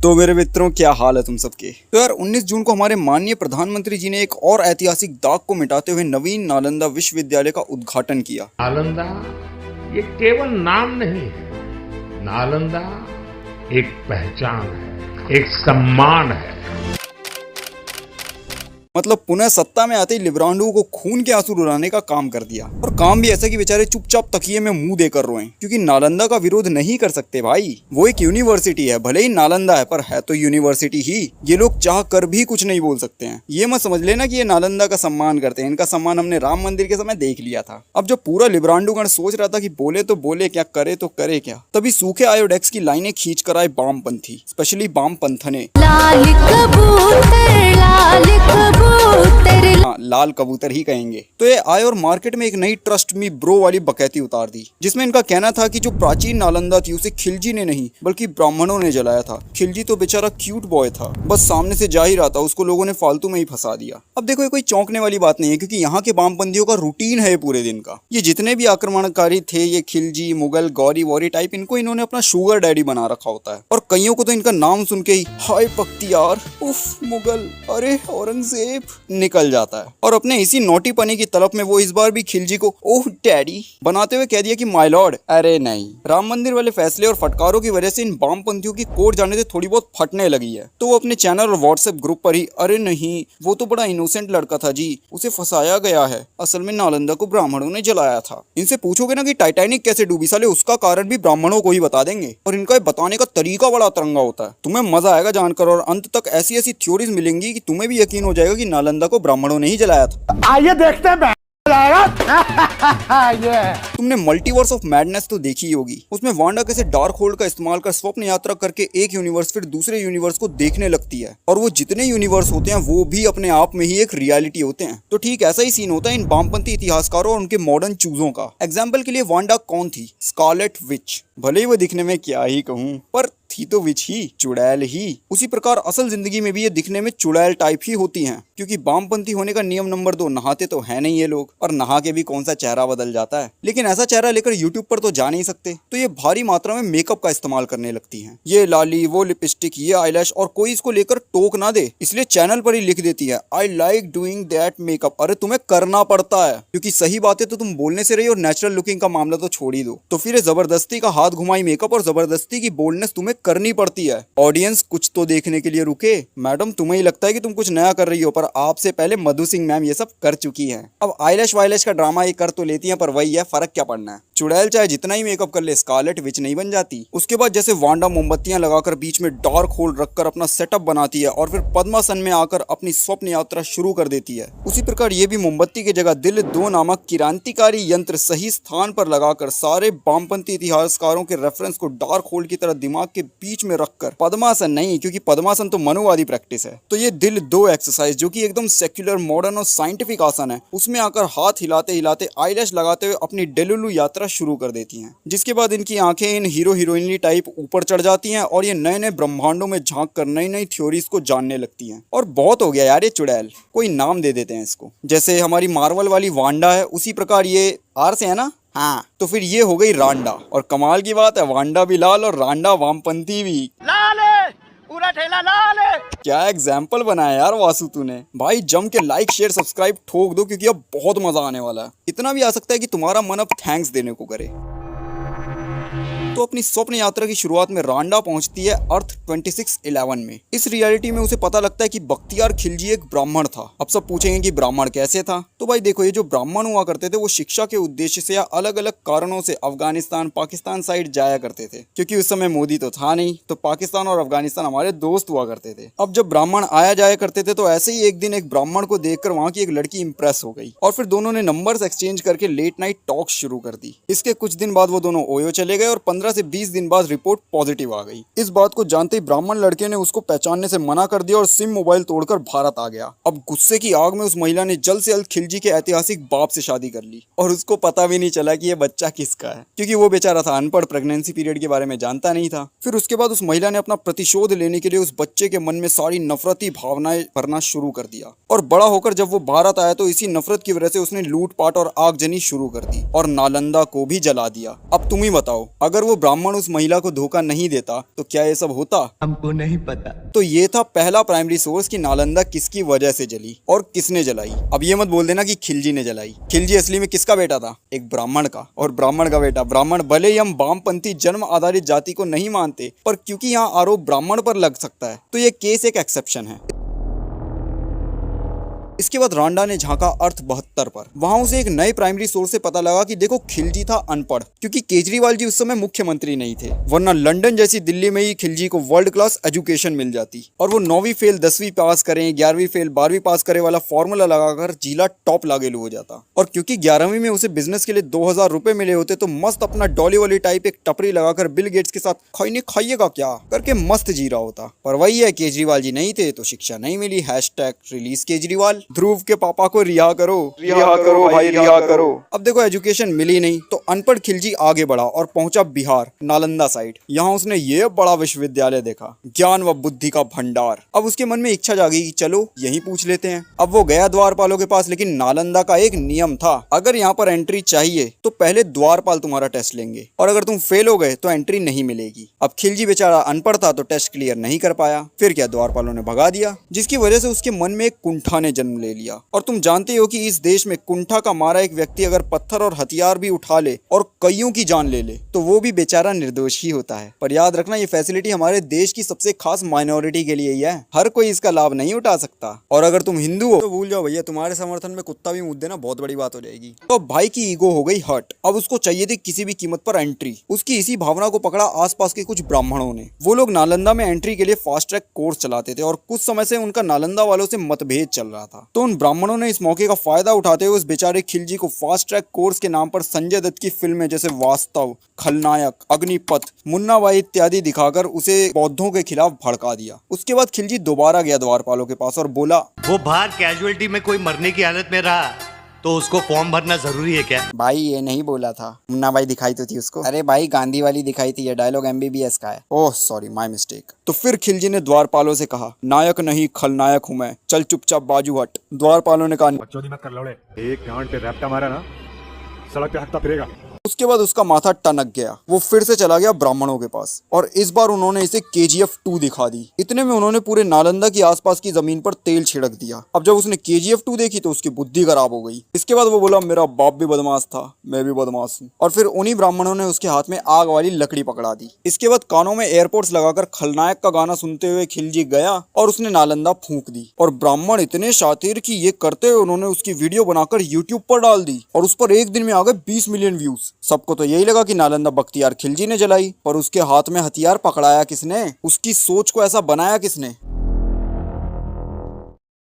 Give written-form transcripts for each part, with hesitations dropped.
तो मेरे मित्रों, क्या हाल है तुम सबके। तो यार 19 जून को हमारे माननीय प्रधानमंत्री जी ने एक और ऐतिहासिक दाग को मिटाते हुए नवीन नालंदा विश्वविद्यालय का उद्घाटन किया। नालंदा ये केवल नाम नहीं है, नालंदा एक पहचान है, एक सम्मान है। मतलब पुनः सत्ता में आते ही लिब्रांडो को खून के आंसू रुलाने का काम कर दिया। और काम भी ऐसा कि बेचारे चुपचाप तकिए में मुंह देकर रोएं, क्योंकि नालंदा का विरोध नहीं कर सकते भाई। वो एक यूनिवर्सिटी है, भले ही नालंदा है पर है तो यूनिवर्सिटी ही। ये लोग चाह कर भी कुछ नहीं बोल सकते हैं। ये मत समझ लेना कि ये नालंदा का सम्मान करते हैं। इनका सम्मान हमने राम मंदिर के समय देख लिया था। अब जब पूरा लिब्रांडोगण सोच रहा था कि बोले तो बोले क्या, करे तो करे क्या, तभी सूखे आयोडेक्स की लाइनें खींच कर आए वामपंथी, स्पेशली वामपंथने। लाल कबूतर ही कहेंगे। तो ये आए और मार्केट में एक नई ट्रस्ट मी ब्रो वाली बकैती उतार दी, जिसमें इनका कहना था कि जो प्राचीन नालंदा थी उसे खिलजी ने नहीं बल्कि ब्राह्मणों ने जलाया था। खिलजी तो बेचारा क्यूट बॉय था, बस सामने से जा ही रहा था, उसको लोगों ने फालतू में ही फंसा दिया। अब देखो, ये कोई चौंकने वाली बात नहीं है, क्योंकि यहाँ के वामपंथियों का रूटीन है पूरे दिन का। ये जितने भी आक्रमणकारी थे, ये खिलजी, मुगल, गौरी वौरी टाइप, इनको इन्होंने अपना शुगर डैडी बना रखा होता है। और कईयों को तो इनका नाम सुन के ही हाय बख्तियार, उफ मुगल, अरे औरंगजेब निकल जाता है। और अपने इसी नोटी पनी की तलब में वो इस बार भी खिलजी को ओह डैडी बनाते हुए कह दिया कि माय लॉर्ड। अरे नहीं, राम मंदिर वाले फैसले और फटकारों की वजह से इन वामपंथियों की कोर्ट जाने से थोड़ी बहुत फटने लगी है। तो वो अपने चैनल और व्हाट्सएप ग्रुप पर ही, अरे नहीं वो तो बड़ा इनोसेंट लड़का था जी, उसे फंसाया गया है, असल में नालंदा को ब्राह्मणों ने जलाया था। इनसे पूछोगे ना कि टाइटैनिक कैसे डूबी, साले उसका कारण भी ब्राह्मणों को ही बता देंगे। और इनका बताने का तरीका बड़ा तिरंगा होता है, तुम्हें मजा आएगा जानकर। और अंत तक ऐसी ऐसी थ्योरीज मिलेंगी कि तुम्हें भी यकीन हो जाएगा कि नालंदा को ब्राह्मणों ने ही जलाया था। आइए देखते हैं। तुमने मल्टीवर्स ऑफ मैडनेस तो देखी ही होगी। उसमें वांडा कैसे डार्क होल्ड का इस्तेमाल कर स्वप्न यात्रा करके एक यूनिवर्स फिर दूसरे यूनिवर्स को देखने लगती है। और वो जितने यूनिवर्स होते हैं वो भी अपने आप में ही एक रियलिटी होते हैं। तो ठीक ऐसा ही सीन होता है इन वामपंथी इतिहासकारों और उनके मॉडर्न चूजों का। एग्जाम्पल के लिए वांडा कौन थी? Scarlet Witch. भले ही वो दिखने में क्या ही कहूँ, पर थी तो विच ही, चुड़ैल ही। उसी प्रकार असल जिंदगी में भी ये दिखने में चुड़ैल टाइप ही होती हैं, क्योंकि वामपंथी होने का नियम नंबर 2, नहाते तो है नहीं ये लोग, और नहा के भी कौन सा चेहरा बदल जाता है। लेकिन ऐसा चेहरा लेकर यूट्यूब पर तो जा नहीं सकते, तो ये भारी मात्रा में मेकअप का इस्तेमाल करने लगती हैं। ये लाली, वो लिपस्टिक, ये आईलैश, और कोई इसको लेकर टोक ना दे, इसलिए चैनल पर ही लिख देती है I like doing that makeup. अरे तुम्हें करना पड़ता है, क्योंकि सही बात है तो तुम बोलने से रही, और नेचुरल लुकिंग का मामला तो छोड़ ही दो। तो फिर जबरदस्ती का हाथ घुमाई मेकअप और जबरदस्ती की बोल्डनेस तुम्हें करनी पड़ती है। ऑडियंस कुछ तो देखने के लिए रुके। मैडम तुम्हें ही लगता है कि तुम कुछ नया कर रही हो, पर आपसे पहले मधु सिंह मैम ये सब कर चुकी हैं। अब आईलैश वाइलैश का ड्रामा ये कर तो लेती हैं, पर वही है, फर्क क्या पड़ना है। चुड़ैल चाहे जितना ही मेकअप कर ले, स्कारलेट विच नहीं बन जाती। उसके बाद जैसे वांडा मोमबत्तियां लगाकर बीच में डार्क होल्ड रखकर अपना सेटअप बनाती है और फिर पद्मासन में आकर अपनी स्वप्न यात्रा शुरू कर देती है, उसी प्रकार ये भी मोमबत्ती की जगह दिल 2 नामक क्रांतिकारी यंत्र सही स्थान पर लगाकर सारे वामपंथी इतिहासकारों के रेफरेंस को डार्क होल्ड की तरह दिमाग के बीच में रखकर, पद्मासन नहीं क्योंकि पद्मासन तो मनुवादी प्रैक्टिस है, तो ये दिल 2 एक्सरसाइज जो कि एकदम सेक्युलर, मॉडर्न और साइंटिफिक आसन है, उसमें आकर हाथ हिलाते हिलाते आईलैश लगाते हुए अपनी डेलुलु यात्रा शुरू कर देती हैं। जिसके बाद इनकी आंखें इन हीरो हीरोइनली टाइप ऊपर चढ़ जाती हैं और ये नए नए ब्रह्मांडों में झांक कर नई नई थ्योरीज को जानने लगती हैं। और बहुत हो गया यार ये चुड़ैल, कोई नाम दे देते हैं इसको। जैसे हमारी मार्वल वाली वांडा है, उसी प्रकार ये आर से है ना, हाँ, तो फिर ये हो गई रांडा। और कमाल की बात है, वांडा भी लाल और रांडा वामपंथी भी लाल है, पूरा ठेला लाल है। क्या एग्जाम्पल बनाया यार वासु तूने। भाई जम के लाइक शेयर सब्सक्राइब ठोक दो, क्योंकि अब बहुत मजा आने वाला है। इतना भी आ सकता है कि तुम्हारा मन अब थैंक्स देने को करे। तो अपनी स्वप्न यात्रा की शुरुआत में रांडा पहुंचती है अर्थ 2611 में। इस रियलिटी में उसे पता लगता है कि बख्तियार खिलजी एक ब्राह्मण था। अब सब पूछेंगे कि ब्राह्मण कैसे था, तो भाई देखो, ये जो ब्राह्मण हुआ करते थे वो शिक्षा के उद्देश्य से या अलग अलग कारणों से अफगानिस्तान, पाकिस्तान साइड जाया करते थे, क्योंकि उस समय मोदी तो था नहीं, तो पाकिस्तान और अफगानिस्तान हमारे दोस्त हुआ करते थे। अब जब ब्राह्मण आया जाया करते थे, तो ऐसे ही एक दिन एक ब्राह्मण को देखकर वहाँ की एक लड़की इंप्रेस हो गई और फिर दोनों ने नंबर्स एक्सचेंज करके लेट नाइट टॉक शुरू कर दी। इसके कुछ दिन बाद वो दोनों ओयो चले गए और 15 से 20 दिन बाद रिपोर्ट पॉजिटिव आ गई। इस बात को जानते ही ब्राह्मण लड़के ने उसको पहचानने से मना कर दिया और सिम मोबाइल तोड़कर भारत आ गया। अब गुस्से की आग में उस महिला ने जल्द से जल्द खिलजी के ऐतिहासिक बाप से शादी कर ली और उसको पता भी नहीं चला कि ये बच्चा किसका है, क्योंकि वो बेचारा था अनपढ़, प्रेगनेंसी पीरियड के बारे में जानता नहीं था। फिर उसके बाद उस महिला ने अपना प्रतिशोध लेने के लिए उस बच्चे के मन में सारी नफरती भावनाएं भरना शुरू कर दिया और बड़ा होकर जब वो भारत आया तो इसी नफरत की वजह से उसने लूटपाट और आगजनी शुरू कर दी और नालंदा को भी जला दिया। अब तुम ही बताओ, अगर वो वो ब्राह्मण उस महिला को धोखा नहीं देता तो क्या ये सब होता? हमको नहीं पता। तो ये था पहला प्राइमरी सोर्स कि नालंदा किसकी वजह से जली और किसने जलाई। अब ये मत बोल देना कि खिलजी ने जलाई। खिलजी असली में किसका बेटा था? एक ब्राह्मण का। और ब्राह्मण का बेटा ब्राह्मण। भले ही हम वामपंथी जन्म आधारित जाति को नहीं मानते, पर क्योंकि यहाँ आरोप ब्राह्मण पर लग सकता है तो ये केस एक एक्सेप्शन है। इसके बाद रांडा ने झांका अर्थ 72 पर। वहां उसे एक नए प्राइमरी सोर्स से पता लगा कि देखो खिलजी था अनपढ़, क्योंकि केजरीवाल जी उस समय मुख्यमंत्री नहीं थे, वरना लंदन जैसी दिल्ली में ही खिलजी को वर्ल्ड क्लास एजुकेशन मिल जाती और वो 9वीं फेल 10वीं पास करें 11वीं फेल 12वीं पास करे वाला फॉर्मूला लगाकर जिला टॉप लागेलू हो जाता। और क्योंकि 11वीं में उसे बिजनेस के लिए 2000 रुपए मिले होते तो मस्त अपना डॉली वाली टाइप एक टपरी लगाकर बिल गेट्स के साथ खाइने खाइएगा क्या करके मस्त जी रहा होता। पर वही है, केजरीवाल जी नहीं थे तो शिक्षा नहीं मिली। #रिलीज केजरीवाल। ध्रुव के पापा को रिहा करो भाई, रिहा करो। अब देखो एजुकेशन मिली नहीं तो अनपढ़ खिलजी आगे बढ़ा और पहुंचा बिहार, नालंदा साइड। यहाँ उसने ये बड़ा विश्वविद्यालय देखा, ज्ञान व बुद्धि का भंडार। अब उसके मन में इच्छा जागी कि चलो यही पूछ लेते हैं। अब वो गया द्वारपालों के पास, लेकिन नालंदा का एक नियम था, अगर यहाँ पर एंट्री चाहिए तो पहले द्वारपाल तुम्हारा टेस्ट लेंगे और अगर तुम फेल हो गए तो एंट्री नहीं मिलेगी। अब खिलजी बेचारा अनपढ़ था तो टेस्ट क्लियर नहीं कर पाया। फिर क्या, द्वारपालों ने भगा दिया, जिसकी वजह से उसके मन में एक कुंठा ने जन्म ले लिया। और तुम जानते हो कि इस देश में कुंठा का मारा एक व्यक्ति अगर पत्थर और हथियार भी उठा ले और कईयों की जान ले ले तो वो भी बेचारा निर्दोष ही होता है। पर याद रखना, ये फैसिलिटी हमारे देश की सबसे खास माइनॉरिटी के लिए ही है, हर कोई इसका लाभ नहीं उठा सकता। और अगर तुम हिंदू हो तो भूल जाओ भैया, तुम्हारे समर्थन में कुत्ता भी मुद्दे देना बहुत बड़ी बात हो जाएगी। तो भाई की ईगो हो गई हर्ट। अब उसको चाहिए थी किसी भी कीमत पर एंट्री। उसकी इसी भावना को पकड़ा आसपास के कुछ ब्राह्मणों ने। वो लोग नालंदा में एंट्री के लिए फास्ट ट्रैक कोर्स चलाते थे और कुछ समय से उनका नालंदा वालों से मतभेद चल रहा था। तो उन ब्राह्मणों ने इस मौके का फायदा उठाते हुए उस बेचारे खिलजी को फास्ट ट्रैक कोर्स के नाम पर संजय दत्त की फिल्में जैसे वास्तव, खलनायक, अग्निपथ, मुन्नाबाई इत्यादि दिखाकर उसे बौद्धों के खिलाफ भड़का दिया। उसके बाद खिलजी दोबारा गया द्वारपालों के पास और बोला, वो बाहर कैजुअलिटी में कोई मरने की हालत में रहा तो उसको फॉर्म भरना जरूरी है क्या? भाई ये नहीं बोला था, मुन्नाबाई दिखाई तो थी उसको। अरे भाई गांधी वाली दिखाई थी, ये डायलॉग MBBS का है। Oh sorry, my mistake. तो फिर खिलजी ने द्वारपालों से कहा, नायक नहीं खलनायक हूं मैं, चल चुपचाप बाजू हट। द्वारपालों ने कहा, बच्चों मत कर लौड़े, एक गांड पे रैप्टा मारा ना सड़क पे हकता फिरेगा। उसके बाद उसका माथा टनक गया। वो फिर से चला गया ब्राह्मणों के पास और इस बार उन्होंने इसे KGF 2 दिखा दी। इतने में उन्होंने पूरे नालंदा की आसपास की जमीन पर तेल छिड़क दिया। अब जब उसने KGF 2 देखी तो उसकी बुद्धि खराब हो गई। इसके बाद वो बोला, मेरा बाप भी बदमाश था, मैं भी बदमाश हूँ। और फिर उन्हीं ब्राह्मणों ने उसके हाथ में आग वाली लकड़ी पकड़ा दी। इसके बाद कानों में एयरपोर्ट्स लगाकर खलनायक का गाना सुनते हुए खिलजी गया और उसने नालंदा फूंक दी। और ब्राह्मण इतने शातिर कि ये करते हुए उन्होंने उसकी वीडियो बनाकर YouTube पर डाल दी और उस पर एक दिन में आ गए 20 मिलियन व्यूज। सबको तो यही लगा कि नालंदा बख्तियार खिलजी ने जलाई, पर उसके हाथ में हथियार पकड़ाया किसने? उसकी सोच को ऐसा बनाया किसने?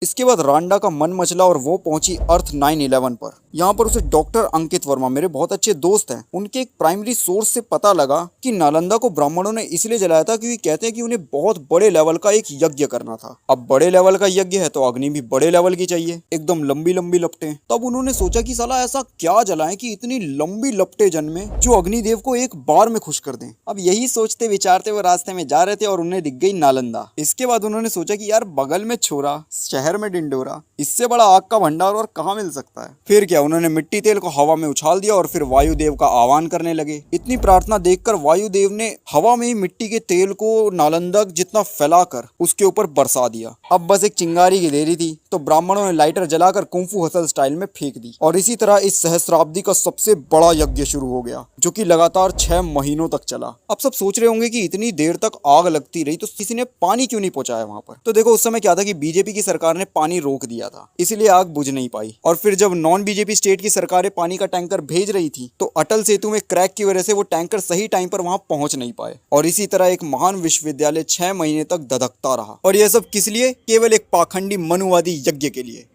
इसके बाद रांडा का मन मचला और वो पहुंची अर्थ 9/11 पर। यहाँ पर उसे डॉक्टर अंकित वर्मा, मेरे बहुत अच्छे दोस्त हैं, उनके एक प्राइमरी सोर्स से पता लगा कि नालंदा को ब्राह्मणों ने इसलिए जलाया था क्योंकि कहते हैं कि उन्हें बहुत बड़े लेवल का एक यज्ञ करना था। अब बड़े लेवल का यज्ञ है तो अग्नि भी बड़े लेवल की चाहिए, एकदम लंबी लंबी लपटें। तब उन्होंने सोचा कि साला ऐसा क्या जलाएं कि इतनी लंबी लपटें जन्मे जो अग्निदेव को एक बार में खुश कर दें। अब यही सोचते विचारते वो रास्ते में जा रहे थे और उन्हें दिख गई नालंदा। इसके बाद उन्होंने सोचा कि यार बगल में छोरा, शहर में डिंडोरा, इससे बड़ा आग का भंडार और कहाँ मिल सकता है। फिर क्या, उन्होंने मिट्टी तेल को हवा में उछाल दिया और फिर वायुदेव का आह्वान करने लगे। इतनी प्रार्थना देखकर वायुदेव ने हवा में ही मिट्टी के तेल को नालंदा जितना फैलाकर उसके ऊपर बरसा दिया। अब बस एक चिंगारी की देरी थी तो ब्राह्मणों ने लाइटर जलाकर कुंफू हसल स्टाइल में फेंक दी और इसी तरह इस सहस्राब्दी का सबसे बड़ा यज्ञ शुरू हो गया, जो कि लगातार 6 महीनों तक चला। अब सब सोच रहे होंगे कि इतनी देर तक आग लगती रही तो किसी ने पानी क्यों नहीं पहुंचाया वहां पर। तो देखो, उस समय क्या था कि बीजेपी की सरकार ने पानी रोक दिया था, इसलिए आग बुझ नहीं पाई। और फिर जब नॉन बीजेपी स्टेट की सरकारें पानी का टैंकर भेज रही थी तो अटल सेतु में क्रैक की वजह से वो टैंकर सही टाइम पर वहां पहुंच नहीं पाए और इसी तरह एक महान विश्वविद्यालय 6 महीने तक धधकता रहा। और यह सब किस लिए? केवल एक पाखंडी मनुवादी यज्ञ के लिए।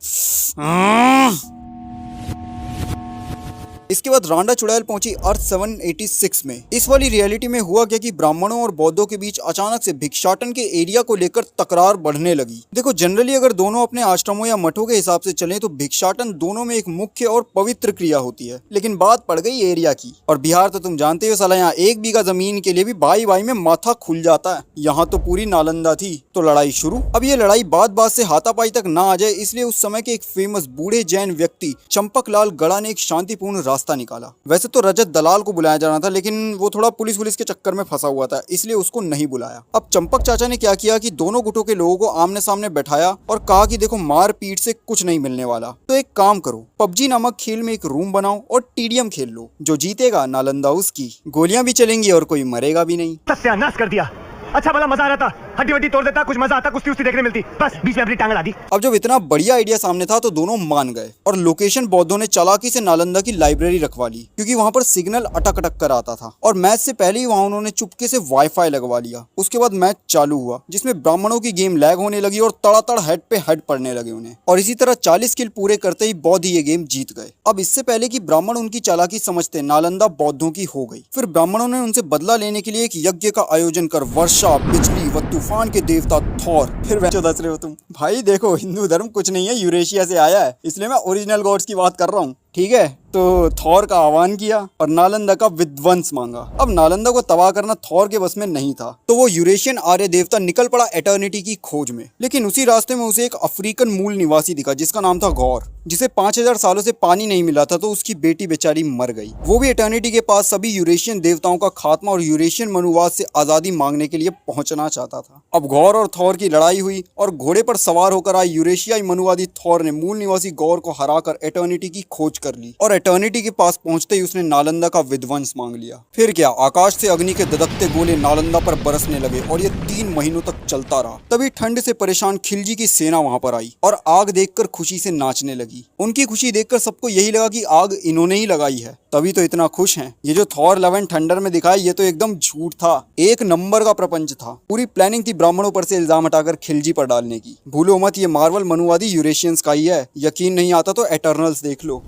इसके बाद रांडा चुड़ैल पहुंची अर्थ 786 में। इस वाली रियलिटी में हुआ क्या कि ब्राह्मणों और बौद्धों के बीच अचानक से भिक्षाटन के एरिया को लेकर तकरार बढ़ने लगी। देखो, जनरली अगर दोनों अपने आश्रमों या मठों के हिसाब से चलें तो भिक्षाटन दोनों में एक मुख्य और पवित्र क्रिया होती है, लेकिन बात पड़ गई एरिया की। और बिहार तो तुम जानते हो साला, यहाँ 1 बीघा जमीन के लिए भी भाई भाई में माथा खुल जाता है। यहाँ तो पूरी नालंदा थी तो लड़ाई शुरू। अब ये लड़ाई बात से हाथापाई तक ना आ जाए, इसलिए उस समय के एक फेमस बूढ़े जैन व्यक्ति चंपकलाल गड़ा ने एक शांतिपूर्ण रास्ता निकाला। वैसे तो रजत दलाल को बुलाया जाना था, लेकिन वो थोड़ा पुलिस के चक्कर में फंसा हुआ था, इसलिए उसको नहीं बुलाया। अब चंपक चाचा ने क्या किया कि दोनों गुटों के लोगों को आमने सामने बैठाया और कहा कि देखो, मार पीट से कुछ नहीं मिलने वाला, तो एक काम करो, पबजी नामक खेल में एक रूम बनाओ और टीडीएम खेल लो। जो जीतेगा नालंदा उसकी, गोलियां भी चलेंगी और कोई मरेगा भी नहीं। सत्यानाश कर दिया। अच्छा भला मजा आ रहा था, हड्डी वड्डी तोड़ देता, कुछ मजा आता, कुश्ती उस्ती देखने मिलती, बस बीच में अपनी टांग अड़ा दी। अब जब इतना बढ़िया आइडिया सामने था तो दोनों मान गए और लोकेशन बौद्धों ने चालाकी से नालंदा की लाइब्रेरी रखवा ली, क्योंकि वहां पर सिग्नल अटक अटक कर आता था। और मैच से पहले ही वहां उन्होंने चुपके से वाईफाई लगवा लिया। उसके बाद मैच चालू हुआ, जिसमें ब्राह्मणों की गेम लैग होने लगी और तड़ातड़ हेड पे हेड पड़ने लगे उन्हें। और इसी तरह 40 किल पूरे करते ही बौद्ध ये गेम जीत गए। अब इससे पहले कि ब्राह्मण उनकी चालाकी समझते, नालंदा बौद्धों की हो गई। फिर ब्राह्मणों ने उनसे बदला लेने के लिए एक यज्ञ का आयोजन कर वर्षा, बिजली व तूफान के देवता थॉर, फिर वैसे दस रहे हो तुम भाई, देखो हिंदू धर्म कुछ नहीं है, यूरेशिया से आया है, इसलिए मैं ओरिजिनल गॉड्स की बात कर रहा हूँ, ठीक है। तो थॉर का आह्वान किया और नालंदा का विध्वंस मांगा। अब नालंदा को तबाह करना थॉर के बस में नहीं था, तो वो यूरेशियन आर्य देवता निकल पड़ा एटर्निटी की खोज में। लेकिन उसी रास्ते में उसे एक अफ्रीकन मूल निवासी दिखा जिसका नाम था गौर, जिसे 5000 सालों से पानी नहीं मिला था, तो उसकी बेटी बेचारी मर गई। वो भी एटर्निटी के पास सभी यूरेशियन देवताओं का खात्मा और यूरेशियन मनुवाद से आजादी मांगने के लिए पहुंचना चाहता था। अब गौर और थॉर की लड़ाई हुई और घोड़े पर सवार होकर आए यूरेशियाई मनुवादी थॉर ने मूल निवासी गौर को हराकर एटर्निटी की खोज कर ली और एटर्निटी के पास पहुंचते ही उसने नालंदा का विध्वंस मांग लिया। फिर क्या, आकाश से अग्नि के ददकते गोले नालंदा पर बरसने लगे और ये 3 महीनों तक चलता रहा। तभी ठंड से परेशान खिलजी की सेना वहां पर आई और आग देखकर खुशी से नाचने लगी। उनकी खुशी देखकर सबको यही लगा कि आग इन्होंने ही लगाई है, तभी तो इतना खुश हैं। ये जो थॉर लव एंड थंडर में दिखाया, ये तो एकदम झूठ था, एक नंबर का प्रपंच था। पूरी प्लानिंग थी ब्राह्मणों पर से इल्जाम हटाकर खिलजी पर डालने की। भूलो मत, ये मार्वल मनुवादी यूरेशियंस का ही है। यकीन नहीं आता तो एटर्नल्स देख लो।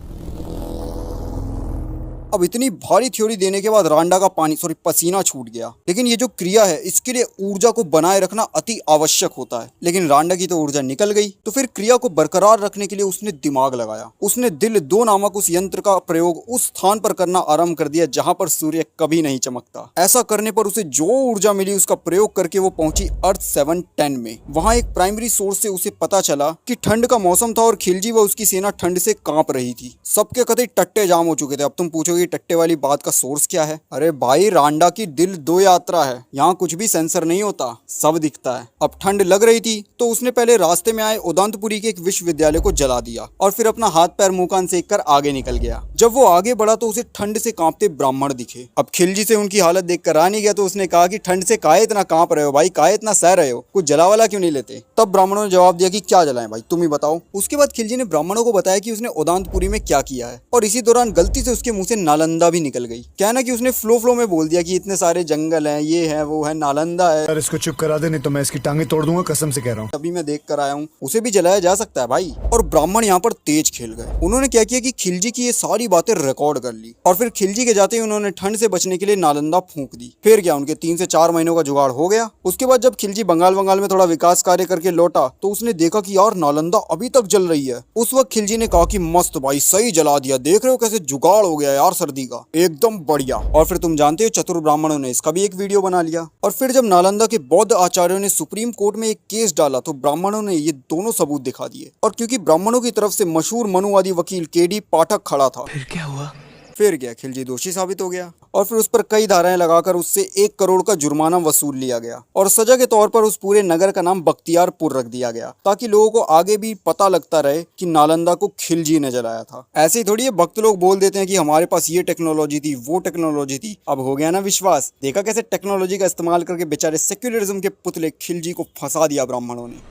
अब इतनी भारी थ्योरी देने के बाद रांडा का पसीना छूट गया। लेकिन ये जो क्रिया है, इसके लिए ऊर्जा को बनाए रखना अति आवश्यक होता है। लेकिन रांडा की तो ऊर्जा निकल गई, तो फिर क्रिया को बरकरार रखने के लिए उसने दिमाग लगाया। उसने दिल 2 नामक उस यंत्र का प्रयोग उस स्थान पर करना आरंभ कर दिया जहां पर सूर्य कभी नहीं चमकता। ऐसा करने पर उसे जो ऊर्जा मिली, उसका प्रयोग करके वो पहुंची अर्थ 710 में। वहां एक प्राइमरी सोर्स से उसे पता चला कि ठंड का मौसम था और खिलजी व उसकी सेना ठंड से कांप रही थी। सबके कतई टट्टे जाम हो चुके थे। अब तुम पूछोगे टट्टे वाली बात का सोर्स क्या है? अरे भाई, रांडा की दिल 2 यात्रा है, यहाँ कुछ भी सेंसर नहीं होता, सब दिखता है। अब ठंड लग रही थी तो उसने पहले रास्ते में आए उदंतपुरी के एक विश्वविद्यालय को जला दिया और फिर अपना हाथ पैर मुंह कान सेक कर आगे निकल गया। जब वो आगे बढ़ा तो उसे ठंड से कांपते ब्राह्मण दिखे। अब खिलजी से उनकी हालत देखकर आ नहीं गया, तो उसने कहा कि ठंड से काहे इतना कांप रहे हो भाई, काहे इतना सह रहे हो, कुछ जला वाला क्यों नहीं लेते? तब ब्राह्मणों ने जवाब दिया कि क्या जलाएं भाई, तुम ही बताओ। उसके बाद खिलजी ने ब्राह्मणों को बताया कि उसने उदंतपुरी में क्या किया है, और इसी दौरान गलती से उसके मुंह से नालंदा भी निकल गई। क्या ना कि उसने फ्लो में बोल दिया कि इतने सारे जंगल हैं, ये है वो है, नालंदा है। यार इसको चुप करा दे, नहीं तो मैं इसकी टांगे तोड़ दूंगा, कसम से कह रहा हूँ। अभी मैं देख कर आया हूँ, उसे भी जलाया जा सकता है भाई। और ब्राह्मण यहाँ पर तेज खेल गए। उन्होंने क्या किया कि खिलजी की ये सारी बातें रिकॉर्ड कर ली और फिर खिलजी के जाते ही उन्होंने ठंड से बचने के लिए नालंदा फूंक दी। फिर क्या, उनके 3 से 4 महीनों का जुगाड़ हो गया। उसके बाद जब खिलजी बंगाल में थोड़ा विकास कार्य करके लौटा तो उसने देखा कि यार नालंदा अभी तक जल रही है। उस वक्त खिलजी ने कहा कि मस्त भाई, सही जला दिया, देख रहे हो कैसे जुगाड़ हो गया यार सर्दी का, एकदम बढ़िया। और फिर तुम जानते हो चतुर ब्राह्मणों ने इसका भी एक वीडियो बना लिया। और फिर जब नालंदा के बौद्ध आचार्यों ने सुप्रीम कोर्ट में एक केस डाला तो ब्राह्मणों ने ये दोनों सबूत दिखा दिए। और क्योंकि ब्राह्मणों की तरफ से मशहूर मनुवादी वकील केडी पाठक खड़ा था, फिर क्या हुआ? फिर क्या, खिलजी दोषी साबित हो गया और फिर उस पर कई धाराएं लगाकर उससे 1 करोड़ का जुर्माना वसूल लिया गया और सजा के तौर पर उस पूरे नगर का नाम बख्तियारपुर रख दिया गया, ताकि लोगों को आगे भी पता लगता रहे कि नालंदा को खिलजी ने जलाया था। ऐसे ही थोड़ी ये भक्त लोग बोल देते हैं कि हमारे पास ये टेक्नोलॉजी थी, वो टेक्नोलॉजी थी। अब हो गया ना विश्वास, देखा कैसे टेक्नोलॉजी का इस्तेमाल करके बेचारे सेक्युलरिज्म के पुतले खिलजी को फंसा दिया ब्राह्मणों ने।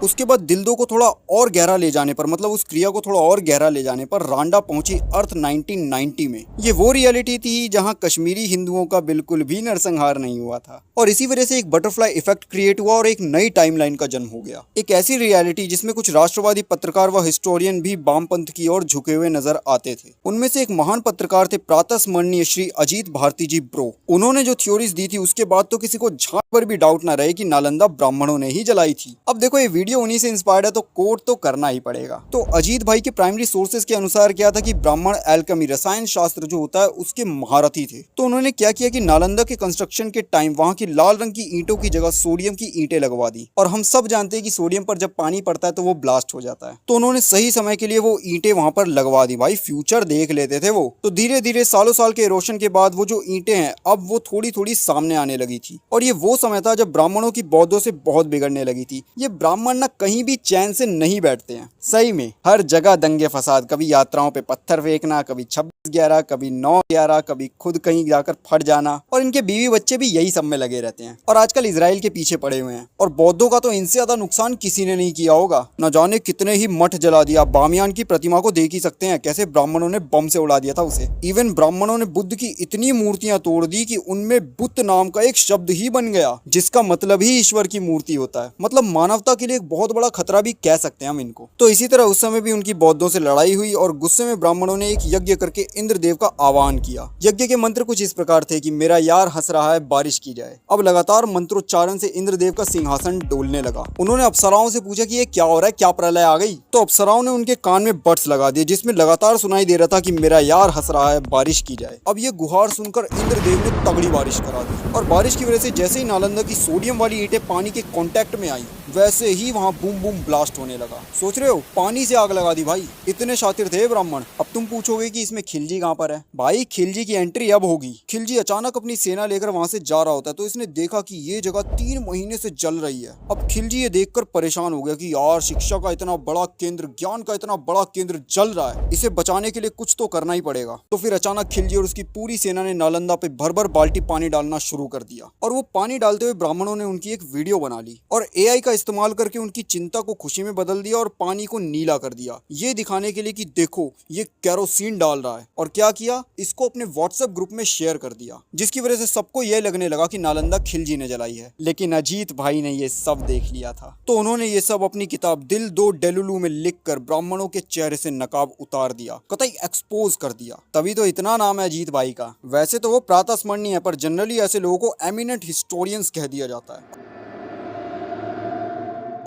उसके बाद दिलदो को थोड़ा और गहरा ले जाने पर, मतलब उस क्रिया को थोड़ा और गहरा ले जाने पर रांडा पहुंची अर्थ 1990 में। ये वो रियलिटी थी जहां कश्मीरी हिंदुओं का बिल्कुल भी नरसंहार नहीं हुआ था और इसी वजह से एक बटरफ्लाई इफेक्ट क्रिएट हुआ और एक नई टाइमलाइन का जन्म हो गया। एक ऐसी रियलिटी जिसमें कुछ राष्ट्रवादी पत्रकार व हिस्टोरियन भी वामपंथ की ओर झुके हुए नजर आते थे। उनमें से एक महान पत्रकार थे प्रातस्मरणीय श्री अजीत भारती जी ब्रो। उन्होंने जो थ्योरीज दी थी उसके बाद तो किसी को झांक पर भी डाउट ना रहे कि नालंदा ब्राह्मणों ने ही जलाई थी। अब देखो, ये वीडियो उन्हीं से इंस्पायर्ड है तो कोट तो करना ही पड़ेगा। तो अजीत भाई के प्राइमरी सोर्सेज के अनुसार क्या था कि ब्राह्मण एल्केमी रसायन शास्त्र जो होता है उसके महारथी थे। तो उन्होंने क्या किया कि नालंदा के कंस्ट्रक्शन के टाइम वहां की लाल रंग की ईंटों की जगह सोडियम की ईंटें लगवा दी। और हम सब जानते हैं कि सोडियम पर जब पानी पड़ता है तो वो ब्लास्ट हो जाता है। तो उन्होंने सही समय के लिए वो ईंटें वहां पर लगवा दी। भाई फ्यूचर देख लेते थे वो। तो धीरे धीरे सालों साल के इरोशन के बाद वो जो ईंटें हैं अब वो थोड़ी थोड़ी सामने आने लगी थी। और ये वो समय था जब ब्राह्मणों की बौद्धों से बहुत बिगड़ने लगी थी। ये ब्राह्मण ना कहीं भी चैन से नहीं बैठते हैं। सही में हर जगह दंगे फसाद, कभी यात्राओं पे पत्थर फेंकना, कभी 26/11, कभी 9/11, कभी खुद कहीं जाकर फट जाना। और इनके बीवी बच्चे भी यही सब में लगे रहते हैं और आजकल इजराइल के पीछे पड़े हुए हैं। और बौद्धों का तो इनसे ज्यादा नुकसान किसी ने नहीं किया होगा। न जाने कितने ही मठ जला दिया। बामियान की प्रतिमा को देख ही सकते हैं कैसे ब्राह्मणों ने बम से उड़ा दिया था उसे। इवन ब्राह्मणों ने बुद्ध की इतनी मूर्तियां तोड़ दी कि उनमें बुद्ध नाम का एक शब्द ही बन गया जिसका मतलब ही ईश्वर की मूर्ति होता है। मतलब मानवता के लिए एक बहुत बड़ा खतरा भी कह सकते हैं हम इनको। तो इसी तरह उस समय भी उनकी बौद्धों से लड़ाई हुई और गुस्से में ब्राह्मणों ने एक यज्ञ करके इंद्रदेव का आह्वान किया। यज्ञ के मंत्र कुछ इस प्रकार थे कि मेरा यार हंस रहा है, बारिश की जाए। अब लगातार मंत्रोच्चारण से इंद्रदेव का सिंहासन डोलने लगा। उन्होंने अप्सराओं से पूछा कि ये क्या हो रहा है, क्या प्रलय आ गई? तो अप्सराओं ने उनके कान में बड्स लगा दिए जिसमें लगातार सुनाई दे रहा था कि मेरा यार हंस रहा है, बारिश की जाए। अब ये गुहार सुनकर इंद्रदेव ने तगड़ी बारिश करा दी और बारिश की वजह से जैसे ही नालंदा की सोडियम वाली ईंटें पानी के कांटेक्ट में आई वैसे ही वहां बूम बूम ब्लास्ट होने लगा। सोच रहे हो, पानी से आग लगा दी भाई। इतने शातिर थे ब्राह्मण। अब तुम पूछोगे कि इसमें खिलजी कहां पर है? भाई खिलजी की एंट्री अब होगी। खिलजी अचानक अपनी सेना लेकर वहां से जा रहा होता है तो इसने देखा कि ये जगह 3 महीने से जल रही है। अब खिलजी ये देखकर परेशान हो गया कि यार शिक्षा का इतना बड़ा केंद्र, ज्ञान का इतना बड़ा केंद्र जल रहा है, इसे बचाने के लिए कुछ तो करना ही पड़ेगा। तो फिर अचानक खिलजी और उसकी पूरी सेना ने नालंदा पे भर भर बाल्टी पानी डालना शुरू कर दिया। और वो पानी डालते हुए ब्राह्मणों ने उनकी एक वीडियो बना ली और AI का इस्तेमाल करके उनकी चिंता को खुशी में बदल दिया और पानी को नीला कर दिया, ये दिखाने के लिए कि देखो ये केरोसिन डाल रहा है। और क्या किया, इसको अपने व्हाट्सएप ग्रुप में शेयर कर दिया जिसकी वजह से सबको यह लगने लगा कि नालंदा खिलजी ने जलाई है। लेकिन अजीत भाई ने ये सब देख लिया था तो उन्होंने ये सब अपनी किताब दिल दो डेलुलू में लिखकर ब्राह्मणों के चेहरे से नकाब उतार दिया, कतई एक्सपोज कर दिया। तभी तो इतना नाम है अजीत भाई का। वैसे तो वो प्रातःस्मरणीय है पर जनरली ऐसे लोगों को एमिनेंट हिस्टोरियंस कह दिया जाता है।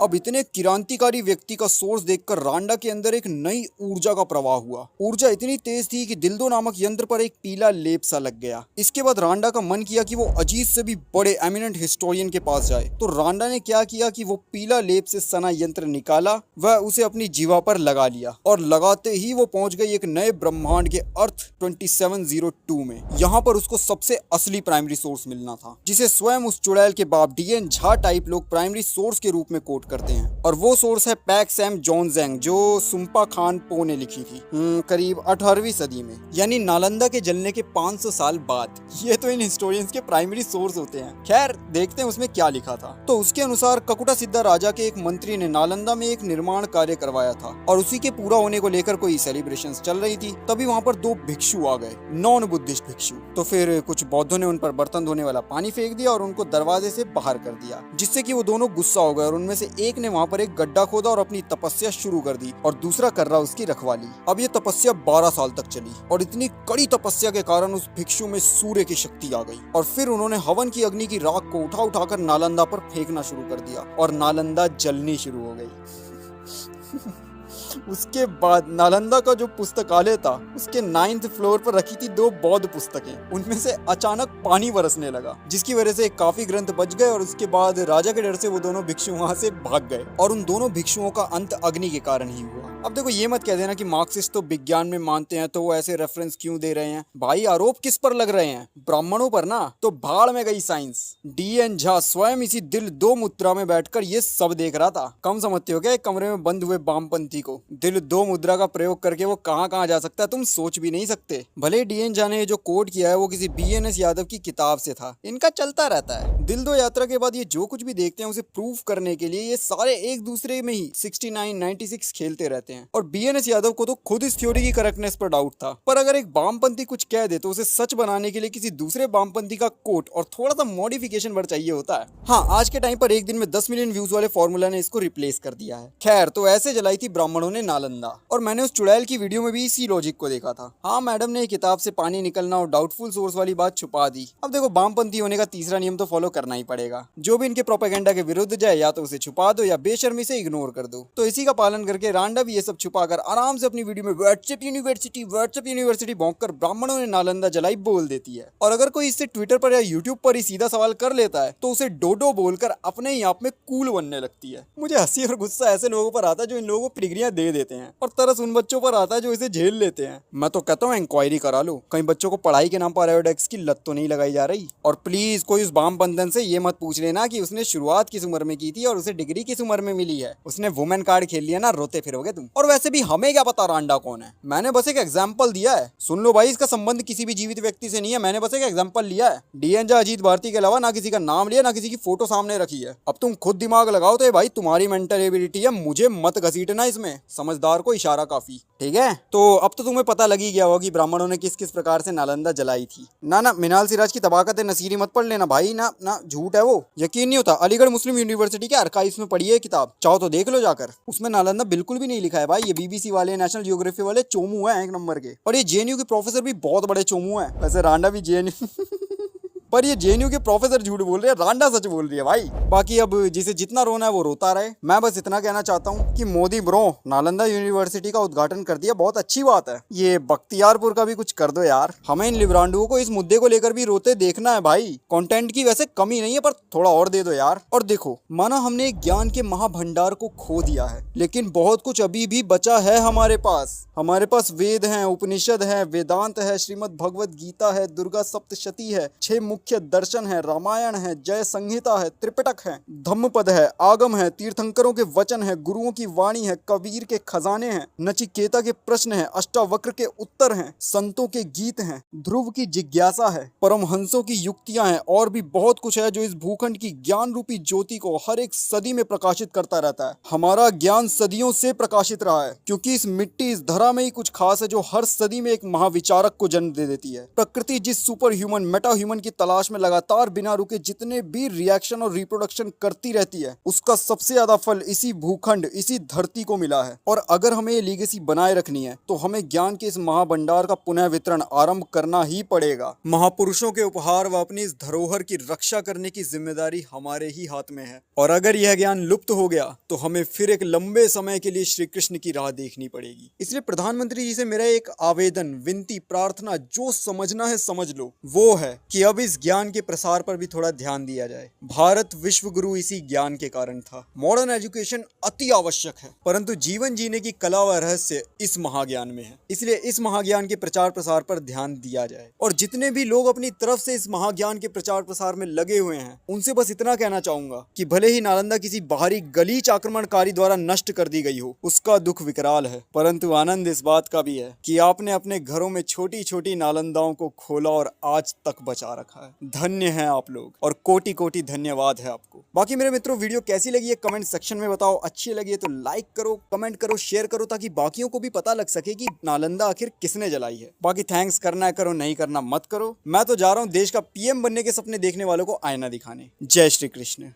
अब इतने क्रांतिकारी व्यक्ति का सोर्स देखकर रांडा के अंदर एक नई ऊर्जा का प्रवाह हुआ। ऊर्जा इतनी तेज थी कि दिलदो नामक यंत्र पर एक पीला लेप सा लग गया। इसके बाद रांडा का मन किया कि वो अजीत से भी बड़े एमिनेंट हिस्टोरियन के पास जाए। तो रांडा ने क्या किया कि वो पीला लेप से सना यंत्र निकाला, वह उसे अपनी जीवा पर लगा लिया और लगाते ही वो पहुंच गई एक नए ब्रह्मांड के अर्थ 2702 में। यहाँ पर उसको सबसे असली प्राइमरी सोर्स मिलना था जिसे स्वयं उस चुड़ैल के बाप DN झा टाइप लोग प्राइमरी सोर्स के रूप में कोट करते हैं। और वो सोर्स है पैक सैम जोनजेंग जो सुम्पा खान पो ने लिखी थी करीब 18वीं सदी में, यानी नालंदा के जलने के 500 साल बाद। ये तो इन हिस्टोरियंस के प्राइमरी सोर्स होते हैं। खैर देखते हैं उसमें क्या लिखा था। तो उसके अनुसार ककुटा सिद्धा राजा के एक मंत्री ने नालंदा में एक निर्माण कार्य करवाया था और उसी के पूरा होने को लेकर कोई सेलिब्रेशंस चल रही थी। तभी वहाँ पर 2 भिक्षु आ गए, नॉन बुद्धिस्ट भिक्षु। तो फिर कुछ बौद्धों ने उन पर बर्तन धोने वाला पानी फेंक दिया और उनको दरवाजे से बाहर कर दिया, जिससे कि वो दोनों गुस्सा हो गए और उनमें से एक ने वहाँ पर एक गड्ढा खोदा और अपनी तपस्या शुरू कर दी और दूसरा कर रहा उसकी रखवाली। अब ये तपस्या 12 साल तक चली और इतनी कड़ी तपस्या के कारण उस भिक्षु में सूर्य की शक्ति आ गई और फिर उन्होंने हवन की अग्नि की राख को उठा उठाकर नालंदा पर फेंकना शुरू कर दिया और नालंदा जलनी शुरू हो गई। उसके बाद नालंदा का जो पुस्तकालय था उसके 9th फ्लोर पर रखी थी 2 बौद्ध पुस्तकें, उनमें से अचानक पानी बरसने लगा जिसकी वजह से काफी ग्रंथ बच गए और उसके बाद राजा के डर से वो दोनों भिक्षु वहां से भाग गए और उन दोनों भिक्षुओं का अंत अग्नि के कारण ही हुआ। अब देखो ये मत कह देना कि मार्क्सिस्ट तो विज्ञान में मानते हैं तो वो ऐसे रेफरेंस क्यों दे रहे हैं। भाई आरोप किस पर लग रहे हैं? ब्राह्मणों पर ना। तो भाड़ में गई साइंस। DN झा स्वयं इसी दिल दो मुद्रा में बैठकर ये सब देख रहा था। कम समझते हो क्या कमरे में बंद हुए वामपंथी को? दिल दो मुद्रा का प्रयोग करके वो कहाँ जा सकता है तुम सोच भी नहीं सकते। भले DN झा ने जो कोड किया है वो किसी BNS यादव की किताब से था, इनका चलता रहता है। दिल दो यात्रा के बाद ये जो कुछ भी देखते हैं उसे प्रूफ करने के लिए ये सारे एक दूसरे में ही 69, 96 खेलते रहते हैं। जाते हैं। और BNS यादव को तो खुद इस थ्योरी की करेक्टनेस पर डाउट था, पर अगर एक वामपंथी कुछ कह दे तो उसे सच बनाने के लिए किसी दूसरे वामपंथी का कोट और थोड़ा सा मॉडिफिकेशन वर्ड चाहिए होता है। हाँ, आज के टाइम पर एक दिन में 10 मिलियन व्यूज वाले फॉर्मूला ने इसको रिप्लेस कर दिया है। खैर, तो ऐसे जलाई थी ब्राह्मणों ने नालंदा, और मैंने उस चुड़ैल की वीडियो में भी इसी लॉजिक को देखा था। हाँ, मैडम ने किताब से पानी निकलना और डाउटफुल सोर्स वाली बात छुपा दी। अब देखो, वामपंथी होने का तीसरा नियम तो फॉलो करना ही पड़ेगा। जो भी इनके प्रोपेगेंडा के विरुद्ध जाए या तो उसे छुपा दो या बेशर्मी से इग्नोर कर दो। तो इसी का पालन करके रांडा भी ये सब छुपाकर आराम से अपनी वीडियो में व्हाट्सएप यूनिवर्सिटी भौंक कर ब्राह्मणों ने नालंदा जलाई बोल देती है। और अगर कोई इससे ट्विटर पर या यूट्यूब पर ही सीधा सवाल कर लेता है तो उसे डोडो बोलकर अपने ही आप में कूल बनने लगती है। मुझे हंसी और गुस्सा ऐसे लोगों पर आता है जो इन लोगों को डिग्रियां दे देते हैं, और तरस उन बच्चों पर आता है जो इसे झेल लेते हैं। मैं तो कहता हूँ इंक्वायरी करा लो, कहीं बच्चों को पढ़ाई के नाम पर आयोडेक्स की लत तो नहीं लगाई जा रही। और प्लीज कोई उस वामपंथन से ये मत पूछ लेना कि उसने शुरुआत किस उम्र में की थी और उसे डिग्री किस उम्र में मिली है। उसने वुमेन कार्ड खेल लिया ना, रोते फिरोगे तुम। और वैसे भी हमें क्या पता रांडा कौन है, मैंने बस एक एग्जाम्पल दिया है। सुन लो भाई, इसका संबंध किसी भी जीवित व्यक्ति से नहीं है, मैंने बस एक एग्जाम्पल लिया है। डीएन अजीत भारती के अलावा ना किसी का नाम लिया, ना किसी की फोटो सामने रखी है। अब तुम खुद दिमाग लगाओ तो ये भाई तुम्हारी मेंटल एबिलिटी है, मुझे मत घसीटना इसमें। समझदार को इशारा काफी, ठीक है। तो अब तो तुम्हें पता लग ही गया होगा कि ब्राह्मणों ने किस किस प्रकार से नालंदा जलाई थी। ना मिनाल सिराज की तबाकत नसीरी मत पढ़ लेना भाई, ना झूठ है वो, यकीन नहीं होता। अलीगढ़ मुस्लिम यूनिवर्सिटी के आर्काइव्स में पढ़ी है किताब, चाहो तो देख लो जाकर। उसमें नालंदा बिल्कुल भी नहीं लिखा है भाई। ये BBC वाले, नेशनल जियोग्राफी वाले चोमू है एक नंबर के। और ये JNU के प्रोफेसर भी बहुत बड़े चोमू है। वैसे रांडा भी JNU पर ये JNU के प्रोफेसर झूठ बोल रहे हैं, रांडा सच बोल रही है भाई। बाकी अब जिसे जितना रोना है वो रोता रहे। मैं बस इतना कहना चाहता हूँ कि मोदी ब्रो, नालंदा यूनिवर्सिटी का उद्घाटन कर दिया, बहुत अच्छी बात है। ये बख्तियारपुर का भी कुछ कर दो यार। हमें इन लिब्रांडुओं को इस मुद्दे को लेकर भी रोते देखना है भाई। कंटेंट की वैसे कमी नहीं है, पर थोड़ा और दे दो यार। और देखो, माना हमने एक ज्ञान के महाभंडार को खो दिया है, लेकिन बहुत कुछ अभी भी बचा है हमारे पास। हमारे पास वेद हैं, उपनिषद है, वेदांत है, श्रीमद् भगवत गीता है, दुर्गा सप्तशती है, 6 मुख्य दर्शन है, रामायण है, जय संहिता है, त्रिपिटक है, धम्मपद है, आगम है, तीर्थंकरों के वचन है, गुरुओं की वाणी है, कबीर के खजाने हैं, नचिकेता के प्रश्न है, अष्टावक्र के उत्तर हैं, संतों के गीत हैं, ध्रुव की जिज्ञासा है, परमहंसों की युक्तियां हैं, और भी बहुत कुछ है जो इस भूखंड की ज्ञान रूपी ज्योति को हर एक सदी में प्रकाशित करता रहता है। हमारा ज्ञान सदियों से प्रकाशित रहा है, क्योंकि इस मिट्टी, इस धरा में ही कुछ खास है जो हर सदी में एक महाविचारक को जन्म दे देती है। प्रकृति जिस सुपर ह्यूमन, मेटा ह्यूमन की तलाश में लगातार बिना रुके जितने भी रिएक्शन और रिप्रोडक्शन करती रहती है, उसका सबसे ज्यादा फल इसी भूखंड, इसी धरती को मिला है। और अगर हमें ये लीगेसी बनाए रखनी है तो हमें ज्ञान के इस महाभंडार का पुनः वितरण आरंभ करना ही पड़ेगा। महापुरुषों के उपहार व अपनी इस धरोहर की रक्षा करने की जिम्मेदारी हमारे ही हाथ में है। और अगर यह ज्ञान लुप्त हो गया तो हमें फिर एक लंबे समय के लिए श्री कृष्ण की राह देखनी पड़ेगी। इसलिए प्रधानमंत्री जी से मेरा एक आवेदन, विनती, प्रार्थना, जो समझना है समझ लो, वो है कि अब इस ज्ञान के प्रसार पर भी थोड़ा ध्यान दिया जाए। भारत विश्व गुरु इसी ज्ञान के कारण था। मॉडर्न एजुकेशन अति आवश्यक है, परंतु जीवन जीने की कला व रहस्य इस महाज्ञान में है। इसलिए इस महाज्ञान के प्रचार प्रसार पर ध्यान दिया जाए। और जितने भी लोग अपनी तरफ से इस महाज्ञान के प्रचार प्रसार में लगे हुए हैं, उनसे बस इतना कहना चाहूंगा कि भले ही नालंदा किसी बाहरी गलीच आक्रमणकारी द्वारा नष्ट कर दी गई हो, उसका दुख विकराल है, परंतु आनंद इस बात का भी है कि आपने अपने घरों में छोटी छोटी नालंदाओं को खोला और आज तक बचा रखा है। धन्य हैं आप लोग, और कोटि कोटि धन्यवाद है आपको। बाकी मेरे मित्रों, वीडियो कैसी लगी है कमेंट सेक्शन में बताओ। अच्छी लगी है तो लाइक करो, कमेंट करो, शेयर करो, ताकि बाकियों को भी पता लग सके कि नालंदा आखिर किसने जलाई है। बाकी थैंक्स करना है करो, नहीं करना मत करो। मैं तो जा रहा हूँ देश का PM बनने के सपने देखने वालों को आईना दिखाने। जय श्री कृष्ण।